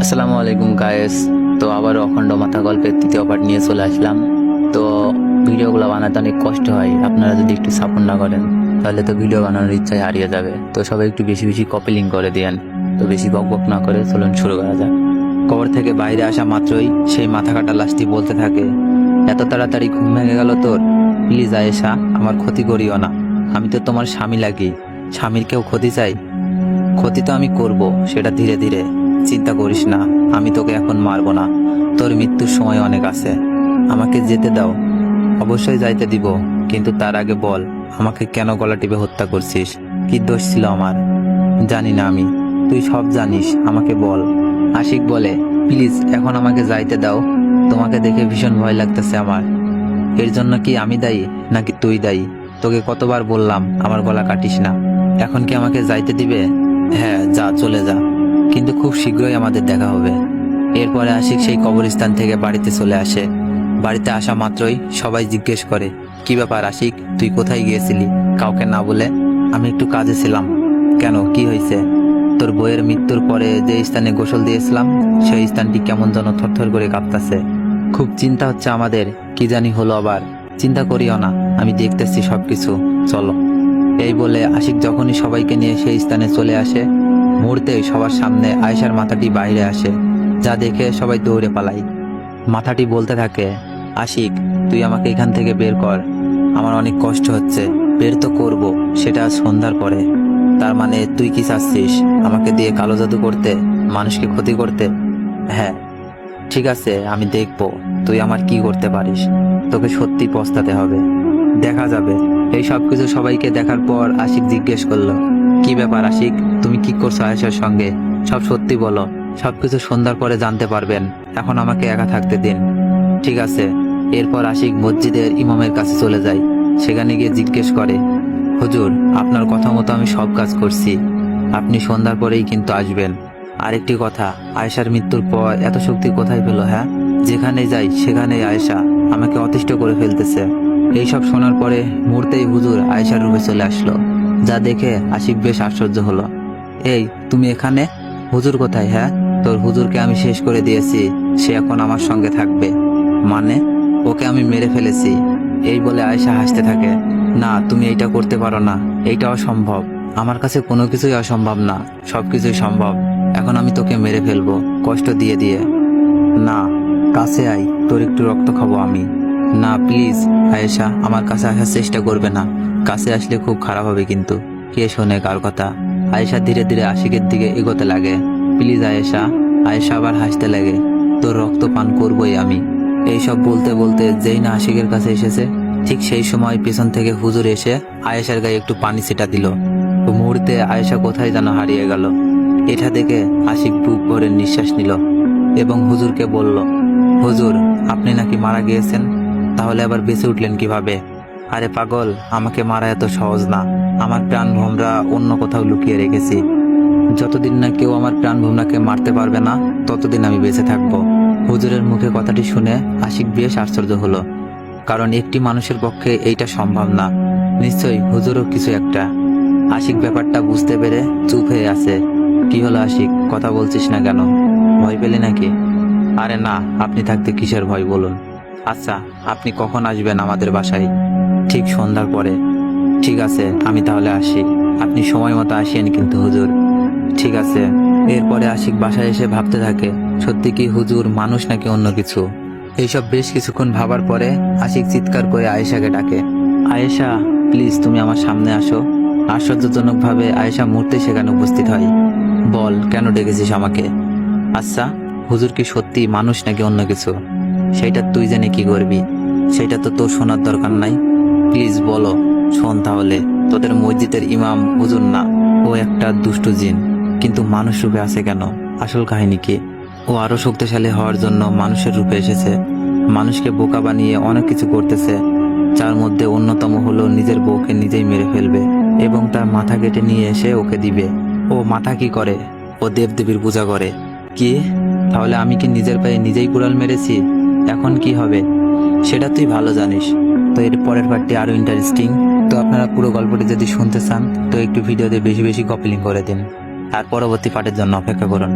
আসসালামু আলাইকুম গায়েস। তো আবার অখণ্ড মাথা গল্পের তৃতীয় পার্ট নিয়ে চলে আসলাম। তো ভিডিওগুলো বানাতে অনেক কষ্ট হয়, আপনারা যদি একটু সাপোর্ট না করেন তাহলে তো ভিডিও বানানোর ইচ্ছাই হারিয়ে যাবে। তো সবাই একটু বেশি বেশি কপি লিঙ্ক করে দিয়েন। তো বেশি বক বক না করে চলুন শুরু করা যাক। কবর থেকে বাইরে আসা মাত্রই সেই মাথা কাটা লাশটি বলতে থাকে, এত তাড়াতাড়ি ঘুম ভেঙে গেল তোর? প্লিজ আয়েশা, আমার ক্ষতি করিও না। আমি তো তোমার স্বামী লাগি, স্বামীর কেউ ক্ষতি চাই? ক্ষতি তো আমি করব, সেটা ধীরে ধীরে। চিন্তা করিস না, আমি তোকে এখন মারবো না। তোর মৃত্যুর সময় অনেক আছে, আমাকে যেতে দাও। অবশ্যই যাইতে দিব, কিন্তু তার আগে বল, আমাকে কেন গলা টিপে হত্যা করছিস? কি দোষ ছিল আমার? জানি না আমি, তুই সব জানিস, আমাকে বল। আশিক বলে, প্লিজ এখন আমাকে যাইতে দাও, তোমাকে দেখে ভীষণ ভয় লাগতেছে আমার। এর জন্য কি আমি দায়ী নাকি তুই দায়ী? তোকে কতবার বললাম আমার গলা কাটিস না, এখন কি আমাকে যাইতে দিবে? হ্যাঁ যা, চলে যা, কিন্তু খুব শীঘ্রই আমাদের দেখা হবে। এরপরে আশিক সেই কবরস্থান থেকে বাড়িতে চলে আসে। বাড়িতে আসা মাত্রই সবাই জিজ্ঞেস করে, কি ব্যাপার আশিক, তুই কোথায় গিয়েছিলি কাউকে না বলে? আমি একটু কাজে ছিলাম। কেন, কি হয়েছে? তোর বইয়ের মৃত্যুর পরে যে স্থানে গোসল দিয়েছিলাম সেই স্থানটি কেমন যেন থরথর করে কাঁপতাছে। খুব চিন্তা হচ্ছে আমাদের, কি জানি হলো আবার। চিন্তা করিও না, আমি দেখতেছি সবকিছু, চলো। এই বলে আশিক যখনই সবাইকে নিয়ে সেই স্থানে চলে আসে, মুহূর্তেই সবার সামনে আয়েশার মাথাটি বাইরে আসে, যা দেখে সবাই দৌড়ে পালায়। মাথাটি বলতে থাকে, আশিক তুই আমাকে এখান থেকে বের কর, আমার অনেক কষ্ট হচ্ছে। বের তো করব, সেটা আজ সন্ধ্যার পরে। তার মানে তুই কি চাচ্ছিস, আমাকে দিয়ে কালো জাদু করতে, মানুষকে ক্ষতি করতে? হ্যাঁ ঠিক আছে, আমি দেখব তুই আমার কি করতে পারিস। তোকে সত্যি পস্তাতে হবে, দেখা যাবে। এই সব কিছু সবাইকে দেখার পর আশিক জিজ্ঞেস করলো, কি ব্যাপার আশিক, তুমি কি করছো আয়েশার সঙ্গে? সব সত্যি বলো, সবকিছু সন্ধ্যার পরে জানতে পারবেন, এখন আমাকে একা থাকতে দিন। ঠিক আছে। এরপর আশিক মসজিদের ইমামের কাছে চলে যায়। সেখানে গিয়ে জিজ্ঞেস করে, হুজুর আপনার কথা মতো আমি সব কাজ করছি, আপনি সন্ধ্যার পরেই কিন্তু আসবেন। আরেকটি কথা, আয়েশার মৃত্যুর পর এত শক্তি কোথায় পেল? হ্যাঁ, যেখানে যাই সেখানেই আয়েশা আমাকে অতিষ্ঠ করে ফেলতেছে। এইসব শোনার পরে মুহূর্তেই হুজুর আয়েশার রুমে চলে আসলো, যা দেখে আশিক বেশ আশ্চর্য হলো। এই তুমি এখানে? হুজুর কোথায়? হ্যাঁ, তোর হুজুরকে আমি শেষ করে দিয়েছি, সে এখন আমার সঙ্গে থাকবে। মানে? ওকে আমি মেরে ফেলেছি। এই বলে আয়েশা হাসতে থাকে, না তুমি এইটা করতে পারো না, এইটা অসম্ভব। আমার কাছে কোনো কিছুই অসম্ভব না, সবকিছুই সম্ভব। এখন আমি তোকে মেরে ফেলবো, কষ্ট দিয়ে দিয়ে। না, কাছে আয়, তোর একটু রক্ত খাবো আমি। না প্লিজ আয়েশা, আমার কাছে আসার চেষ্টা করবে না, কাছে আসলে খুব খারাপ হবে কিন্তু। কে শোনে কার কথা? আয়েশা ধীরে ধীরে আশিকের দিকে এগোতে লাগে। প্লিজ আয়েশা। আয়েশা আবার হাসতে লাগে, তোর রক্ত পান করবই আমি। এইসব বলতে বলতে যেই না আশিকের কাছে এসেছে, ঠিক সেই সময় পেছন থেকে হুজুর এসে আয়েশার গায়ে একটু পানি ছিটা দিল। মুহূর্তে আয়েশা কোথায় যেন হারিয়ে গেল। এটা দেখে আশিক বুক ভরে নিঃশ্বাস নিল এবং হুজুরকে বলল, হুজুর আপনি নাকি মারা গিয়েছেন, তাহলে আবার বেঁচে উঠলেন কিভাবে? আরে পাগল, আমাকে মারা এত সহজ না, আমার প্রাণ ভোমরা অন্য কোথাও লুকিয়ে রেখেছি। যতদিন না কেউ আমার প্রাণ ভোমরাকে মারতে পারবে না, ততদিন আমি বেঁচে থাকবো। হুজুরের মুখে কথাটি শুনে আশিক বেশ আশ্চর্য হলো, কারণ একটি মানুষের পক্ষে এইটা সম্ভব না। নিশ্চয়ই হুজুরও কিছু একটা। আশিক ব্যাপারটা বুঝতে পেরে চুপ হয়ে আছে। কি হলো আশিক, কথা বলছিস না কেন? ভয় পেলে নাকি? আরে না, আপনি থাকতে কিসের ভয় বলুন। আচ্ছা, আপনি কখন আসবেন আমাদের বাসায়? ঠিক সন্ধ্যার পরে। ঠিক আছে, আমি তাহলে আসি। আপনি সময় মতো আসেন কিন্তু হুজুর। ঠিক আছে। এরপরে আশিক বাসায় এসে ভাবতে থাকে, সত্যি কি হুজুর মানুষ নাকি অন্য কিছু? এইসব বেশ কিছুক্ষণ ভাবার পরে আশিক চিৎকার করে আয়েশাকে ডাকে, আয়েশা প্লিজ তুমি আমার সামনে আসো। আশ্চর্যজনকভাবে আয়েশা মুহূর্তে সেখানে উপস্থিত হয়। বল, কেন ডেকেছিস আমাকে? আচ্ছা, হুজুর কি সত্যি মানুষ নাকি অন্য কিছু? সেটা তুই জেনে কি করবি? সেটা তো তোর শোনার দরকার নাই। প্লিজ বলো। শোন তাহলে, তোদের মসজিদের ইমাম হুজুর না, ও একটা দুষ্ট জিন। কিন্তু মানুষ রূপে আছে কেন? আসল কাহিনী কি? ও আরো শক্তিশালী হওয়ার জন্য মানুষের রূপে এসেছে। মানুষকে বোকা বানিয়ে অনেক কিছু করতেছে, যার মধ্যে অন্যতম হলো নিজের বউকে নিজেই মেরে ফেলবে এবং তার মাথা কেটে নিয়ে এসে ওকে দিবে। ও মাথা কি করে? ও দেবদেবীর পূজা করে। কি? তাহলে আমি কি নিজের পায়ে নিজেই কুড়াল মেরেছি? এখন কি হবে সেটা তুই ভালো জানিস। তো এর পরের পার্টটি আরো ইন্টারেস্টিং। তো আপনারা পুরো গল্পটি যদি শুনতে চান তো একটু ভিডিওতে বেশি বেশি কপি লিঙ্ক করে দিন, আর পরবর্তী পার্টের জন্য অপেক্ষা করুন।